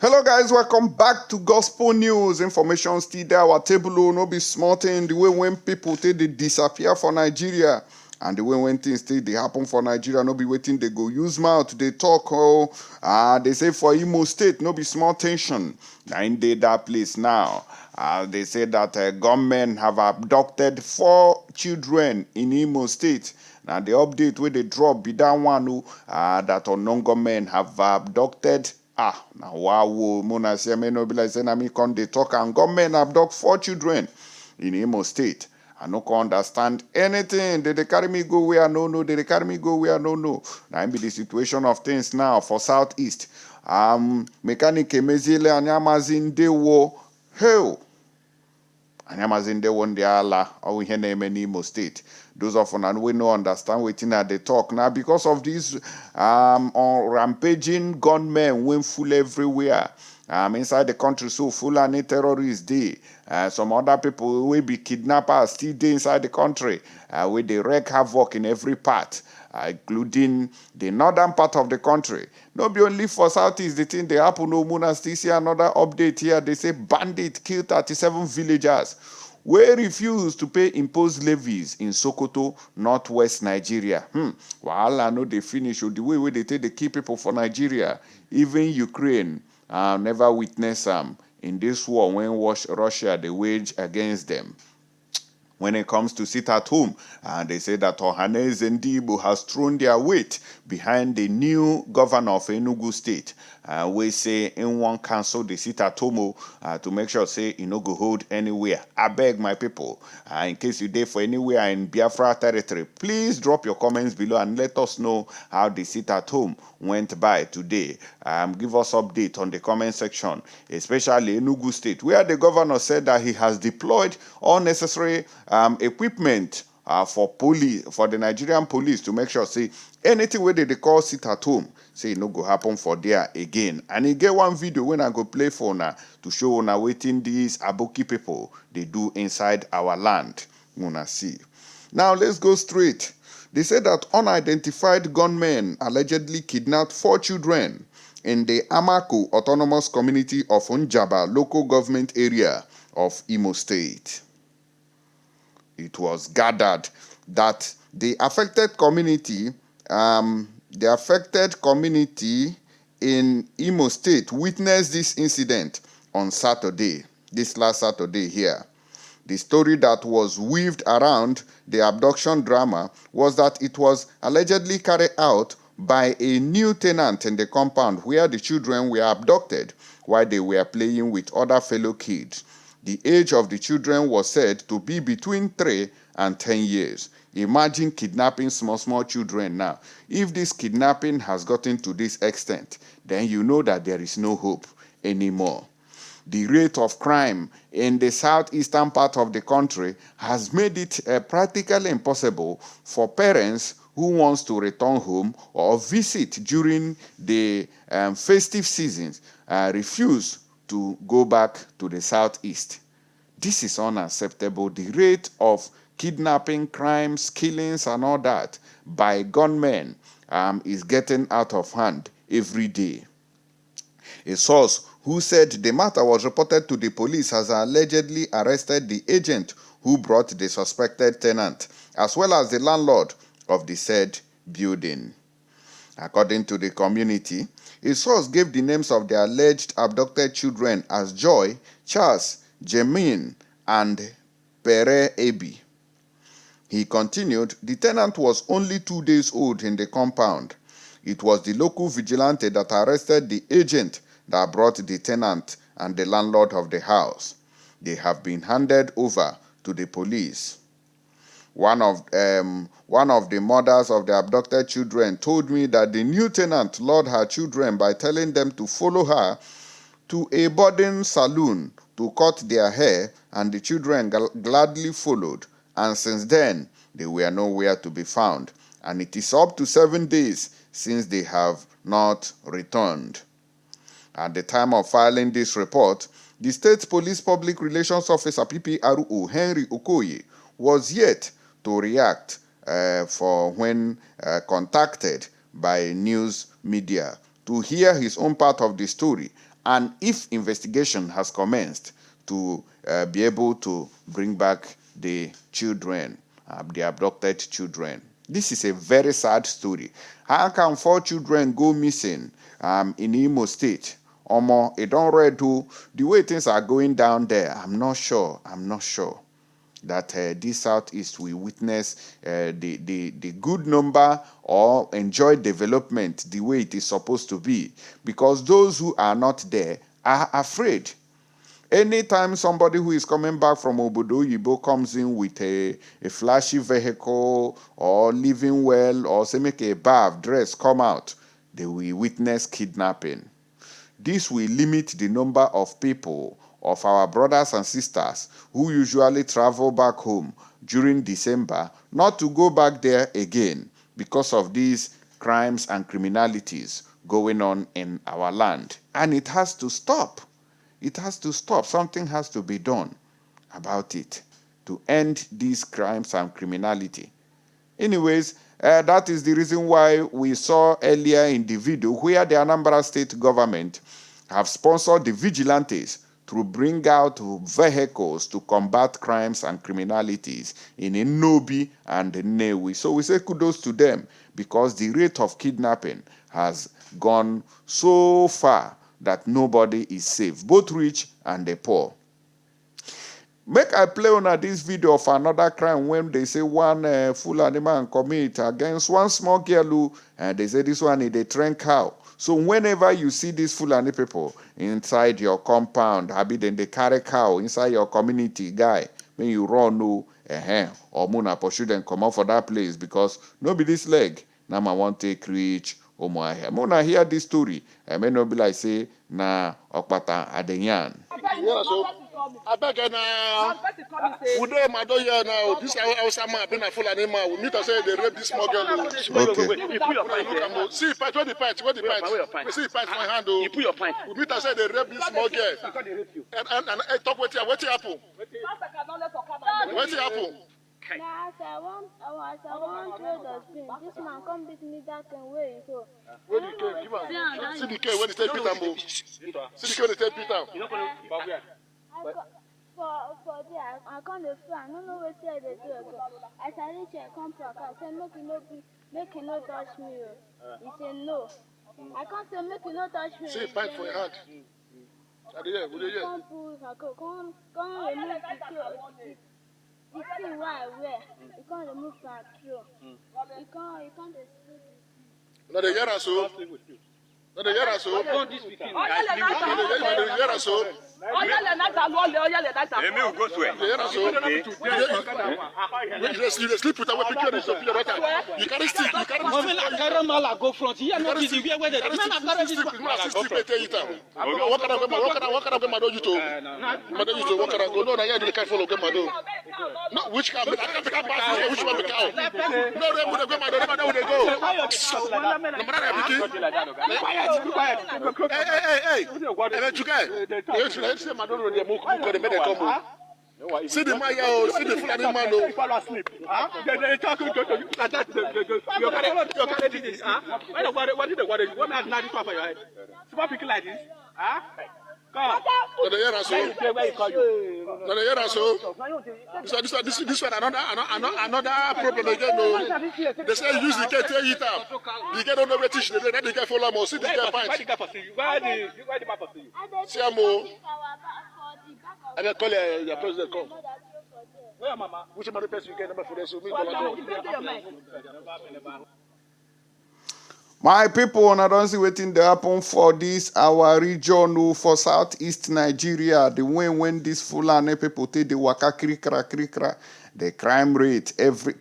Hello guys, welcome back to Gospel News. Information still there, our table no be small thing. The way when people take they disappear for Nigeria and the way when things still they happen for Nigeria, no be waiting they go use mouth, they talk. They say for Imo State, no be small tension. Now in that place now. They say that government have abducted 4 children in Imo State. Now the update where they drop be that one that unknown government have abducted. Now wow, Mona say me no be like saying me come they talk and government abduct 4 children in Imo State. I no can understand anything. They carry me go where I no. They carry me go where I no. Now be the situation of things now for Southeast. Mechanic Emezile Anyamazin Dewo hell. Anyamazin Dewo Ndiala or we name in Imo State. Those of us we no understand waiting at the talk now because of these rampaging gunmen went full everywhere. Inside the country, so full and terrorists dey. Some other people will be kidnappers still dey inside the country. Where they wreak havoc in every part, including the northern part of the country. Not be only for Southeast, the thing they happen. No Muna still see another update here. They say bandits killed 37 villagers. We refuse to pay imposed levies in Sokoto, northwest Nigeria. Wahala no they finish. The way they take the key people for Nigeria, even Ukraine, never witness in this war when Russia they wage against them. When it comes to sit at home, they say that Ohaneze Ndigbo has thrown their weight behind the new governor of Enugu State. We say in one council they sit at home to make sure say you no go hold anywhere. I beg my people, in case you there for anywhere in Biafra territory, please drop your comments below and let us know how the sit at home went by today. Give us update on the comment section, especially Enugu State, where the governor said that he has deployed all necessary equipment for the Nigerian police to make sure say anything where they call sit at home say no go happen for there again. And he get one video when I go play for now to show now waiting these Aboki people they do inside our land. Wanna see. Now let's go straight. They said that unidentified gunmen allegedly kidnapped 4 children in the Amako Autonomous Community of Njaba local government area of Imo State. It was gathered that the affected community in Imo State witnessed this incident on Saturday, this last Saturday here. The story that was weaved around the abduction drama was that it was allegedly carried out by a new tenant in the compound where the children were abducted while they were playing with other fellow kids. The age of the children was said to be between 3 and 10 years. Imagine kidnapping small children now. If this kidnapping has gotten to this extent, then you know that there is no hope anymore. The rate of crime in the southeastern part of the country has made it practically impossible for parents who wants to return home or visit during the festive seasons refuse to go back to the southeast. This is unacceptable. The rate of kidnapping, crimes, killings, and all that by gunmen is getting out of hand every day. A source who said the matter was reported to the police has allegedly arrested the agent who brought the suspected tenant, as well as the landlord of the said building. According to the community, a source gave the names of the alleged abducted children as Joy, Charles, Jemin, and Pere Ebi. He continued, the tenant was only 2 days old in the compound. It was the local vigilante that arrested the agent that brought the tenant and the landlord of the house. They have been handed over to the police. One of the mothers of the abducted children told me that the new tenant lured her children by telling them to follow her to a boarding saloon to cut their hair, and the children gladly followed. And since then, they were nowhere to be found. And it is up to 7 days since they have not returned. At the time of filing this report, the State Police Public Relations Officer PPRO Henry Okoye was yet to react for when contacted by news media to hear his own part of the story and if investigation has commenced, to be able to bring back the children, the abducted children. This is a very sad story. How can 4 children go missing in Imo State? Omo, it don't read to the way things are going down there. I'm not sure that this Southeast will witness the good number or enjoy development the way it is supposed to be, because those who are not there are afraid. Anytime somebody who is coming back from Obodo Yibo comes in with a flashy vehicle or living well, or say make a bath, dress, come out, they will witness kidnapping. This will limit the number of people, of our brothers and sisters who usually travel back home during December, not to go back there again because of these crimes and criminalities going on in our land. And it has to stop. It has to stop. Something has to be done about it to end these crimes and criminality. Anyways, that is the reason why we saw earlier in the video where the Anambra state government have sponsored the vigilantes to bring out vehicles to combat crimes and criminalities in Nnobi and Nnewi. So we say kudos to them, because the rate of kidnapping has gone so far that nobody is safe, both rich and the poor. Make I play on this video of another crime when they say one Fulani man commit against one small girl who, they say this one is a train cow. So whenever you see these Fulani people inside your compound, then they carry cow inside your community, guy, when you run no, or muna pursue them come out for that place, because nobody this leg. Now I want to take reach. Muna hear this story. I may not be like say na okpata adenyan. I beg now. We don't matter here now. This house man been a Fulani man. We need to say they rape this small girl. Okay. See, where the pint? See, pint my hand. You put your pint. We need to say they rape this small girl. And talk with you. What happen? What happen? Nah, I want throw the spin. This man come beat me that way. So. See the K when they take Peter. See the K when they take Peter. For there, I can't fly. I don't know where they do it. As I reach here, come back. I said, make you not touch me. He said, no. I can't say, make you not touch me. See, fight for your hand. Come pull, come remove the thing where I wear. You can't remove my throat. You can't No, they hear us so. No, they hear us so. No, they hear us so. You sleep with a weapon. You can't stick. You can't go front. You can't stick. What can I do you to? What can I go? No, I can't follow them. No, which can which one be cow? No, they would go. See the man here, see the Fulani man. They talking to you like that. You can't do this. What did the water? What man not for your head? Small people like this. Come. No, they hear us so. No, they hear us so. This one another problem again. No, they say use the cat to eat up. You get on the teach. Then they get follow more. See the cat fight. Where the map for you? See Amo. I will call your president come. Where mama? Which other person you get number for this? My people, I don't see waiting to happen for this our region for Southeast Nigeria. The way when this Fulani people take the waka krikra, the crime rate,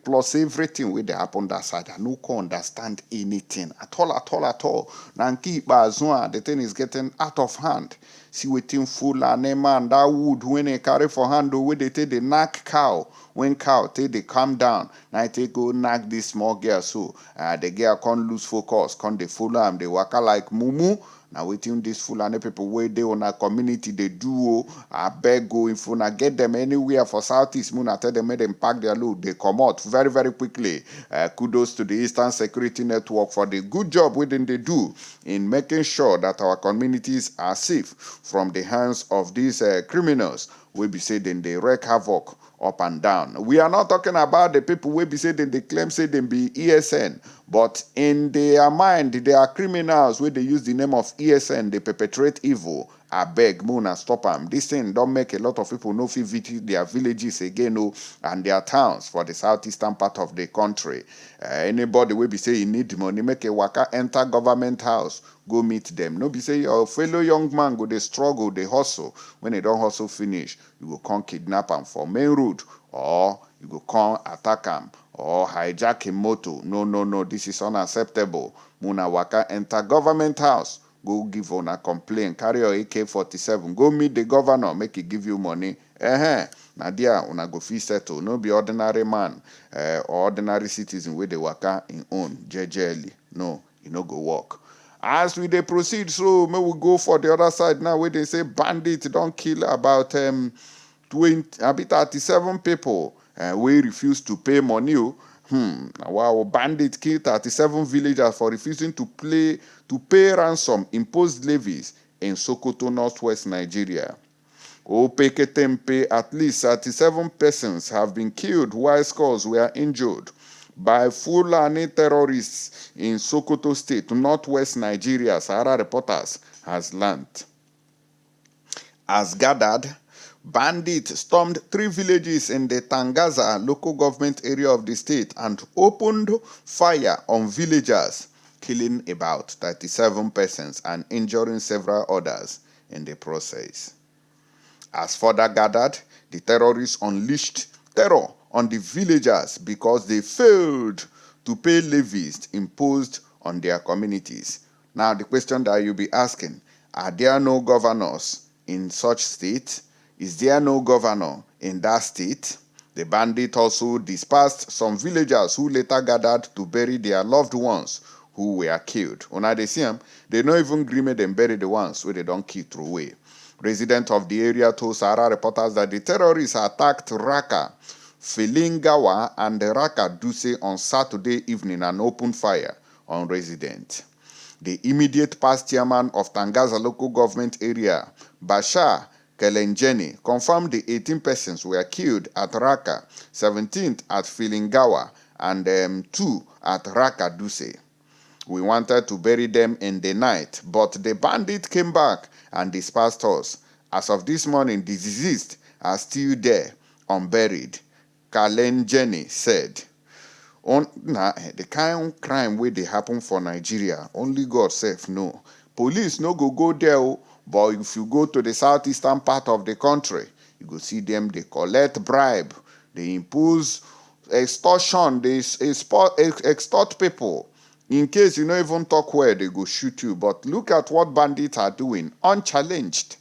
plus everything where they happen that side. I no can understand anything at all. Nanki bazua, the thing is getting out of hand. See waiting Fulani man that wood when they carry for hand where they take the knack cow. When cow take they calm down, now they go knock this small girl so the girl can't lose focus, can't they follow him, they waka like mumu. Now waiting this Fulani people where they on a community they do I beg go if una get them anywhere for Southeast Moon, I tell them make them pack their load. They come out very, very quickly. Kudos to the Eastern Security Network for the good job within they do in making sure that our communities are safe from the hands of these criminals. We be saying they wreak havoc up and down. We are not talking about the people we be saying they claim say they be ESN, but in their mind they are criminals where they use the name of ESN, they perpetrate evil. I beg, Muna, stop them. This thing don't make a lot of people no fit visit their villages again and their towns for the southeastern part of the country. Anybody will be say you need money, make a waka, enter government house, go meet them. No be say your fellow young man go they struggle, they hustle. When they don't hustle finish, you go come kidnap them for main road, or you go come attack them, or hijack a motor. No, this is unacceptable. Muna waka enter government house, go give on a complaint, carry your AK-47, go meet the governor, make he give you money. Now there, una go fit settle. No be ordinary man or ordinary citizen with the waka in own jejely. No, you no go work. As we they proceed, so may we go for the other side now where they say bandits don't kill about 37 people we refuse to pay money. Wow, bandits kill 37 villagers for refusing to pay ransom imposed levies in Sokoto, northwest Nigeria. Opeketempe, at least 37 persons have been killed while scores were injured by Fulani terrorists in Sokoto State, northwest Nigeria, Sahara Reporters has learned. As gathered, bandits stormed 3 villages in the Tangaza local government area of the state and opened fire on villagers, killing about 37 persons and injuring several others in the process. As further gathered, the terrorists unleashed terror on the villagers because they failed to pay levies imposed on their communities. Now, the question that you'll be asking, are there no governors in such state? Is there no governor in that state? The bandit also dispersed some villagers who later gathered to bury their loved ones who were killed. When they see them, they don't even agree make them bury the ones where they don't kill through away. Residents of the area told Sahara Reporters that the terrorists attacked Raka, Filingawa, and Raka Duse on Saturday evening and opened fire on residents. The immediate past chairman of Tangaza local government area, Bashar Kelenjeni, confirmed the 18 persons were killed at Raka, 17th at Filingawa, and 2 at Raka Duse. We wanted to bury them in the night, but the bandit came back and dispersed us. As of this morning, the deceased are still there, unburied, Kelenjeni said. The kind of crime where they happen for Nigeria, only God safe know. Police no go there, but if you go to the southeastern part of the country, you go see them, they collect bribe, they impose extortion, they extort people. In case you don't even talk well, they go shoot you. But look at what bandits are doing, unchallenged.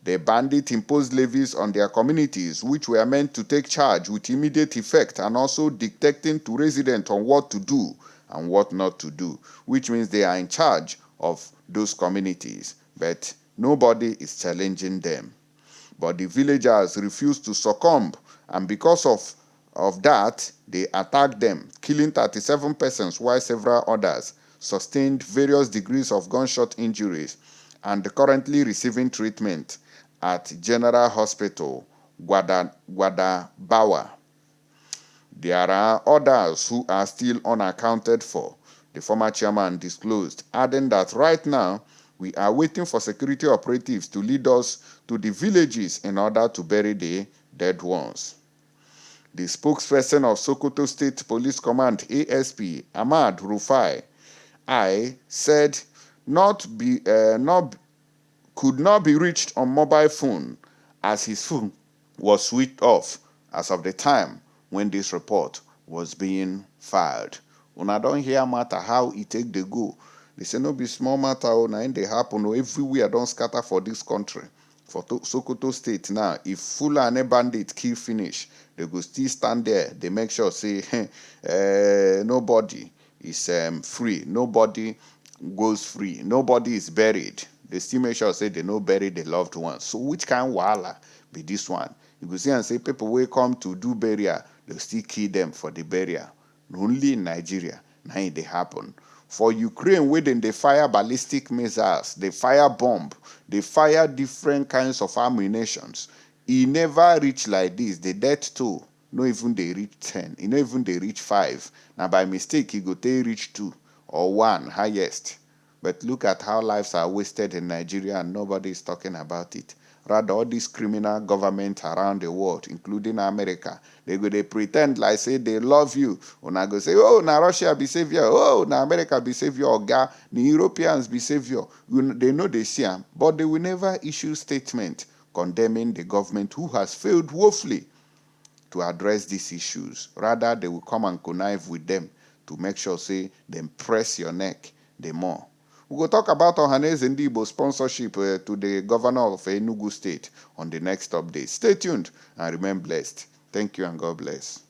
The bandits imposed levies on their communities, which were meant to take charge with immediate effect and also dictating to residents on what to do and what not to do, which means they are in charge of those communities. But nobody is challenging them. But the villagers refused to succumb, and because of that, they attacked them, killing 37 persons while several others sustained various degrees of gunshot injuries and currently receiving treatment at General Hospital, Gwadabawa. There are others who are still unaccounted for, the former chairman disclosed, adding that right now, we are waiting for security operatives to lead us to the villages in order to bury the dead ones. The spokesperson of Sokoto State Police Command, ASP, Ahmad Rufai, said could not be reached on mobile phone as his phone was switched off as of the time when this report was being filed. When I don't hear matter how it take the go, they say no be small matter or na they happen or everywhere don't scatter for this country. For Sokoto State now, if Fulani bandit kill finish, they go still stand there. They make sure say nobody is free. Nobody goes free. Nobody is buried. They still make sure say they no bury the loved ones. So which kind of wahala be this one? You go see and say people will come to do burial, they'll still kill them for the burial. Only in Nigeria, now they happen. For Ukraine, where they fire ballistic missiles, they fire bomb, they fire different kinds of ammunitions. It never reach like this. The death toll, no even they reach 10, no even they reach 5. Now by mistake, he go they reach 2 or 1 highest. But look at how lives are wasted in Nigeria and nobody is talking about it. Rather, all these criminal governments around the world, including America, they pretend like say they love you. Una go say, oh, na Russia be savior. Oh, na America be savior. Oga, the Europeans be savior. They know they see them, but they will never issue statement condemning the government who has failed woefully to address these issues. Rather, they will come and connive with them to make sure, say, them press your neck the more. We will talk about Ohaneze Ndigbo sponsorship to the governor of Enugu State on the next update. Stay tuned and remain blessed. Thank you and God bless.